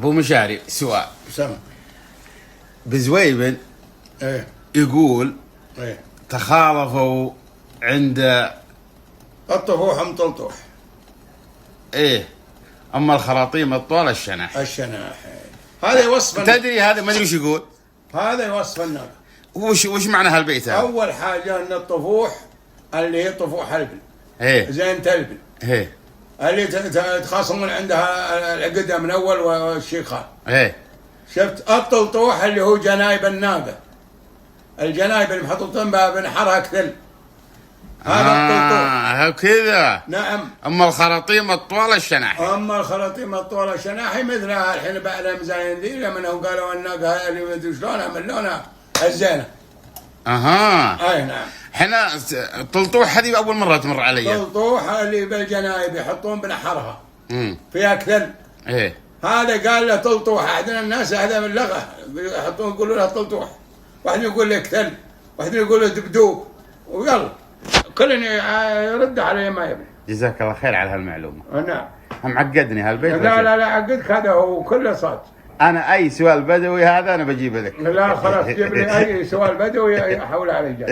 ابو مشاري سؤال. سمع. بزويبن ايه يقول ايه تخالفوا عند الطفوح مطلطوح. ايه اما الخراطيم الطول الشنح. الشناح هذا وصف تدري هذا ما ادري وش يقول. هذا وصف الناقة. وش معنى هالبيت هذا؟ اول حاجه ان الطفوح اللي هي طفوح البن. ايه زين تلبن. ايه اللي تخاصمون عندها العقده من اول والشيخان. ايه شفت الطلطوح اللي هو جنايب الناقه. الجنايب اللي محطوطين بنحرها كثل. هذا الطلطوح. كذا. نعم. اما الخراطيم الطوال الشناحي. اما الخراطيم الطول الشناحي مثلها الحين بعد مزاين ذي لما هم قالوا الناقه اللي ما ادري شلونها من لونها الزينه. اها. اي نعم. احنا طلطوح هذه اول مره تمر علي. طلطوح اللي بالجنايب يحطون بنحرها. امم. فيها كثل. ايه. هذا قال له طلطوح. عندنا الناس هذا من اللغه يحطون يقولوا له طلطوح. واحد يقول له كثل، واحد يقول له دبدوب، ويلا كل يرد عليه ما يبي. جزاك الله خير على هالمعلومه. نعم. هم عقدني هالبيت. لا عقدك هذا هو كله صاد. انا اي سؤال بدوي هذا انا بجيبه لك. لا خلاص جيب لي اي سؤال بدوي احول عليه.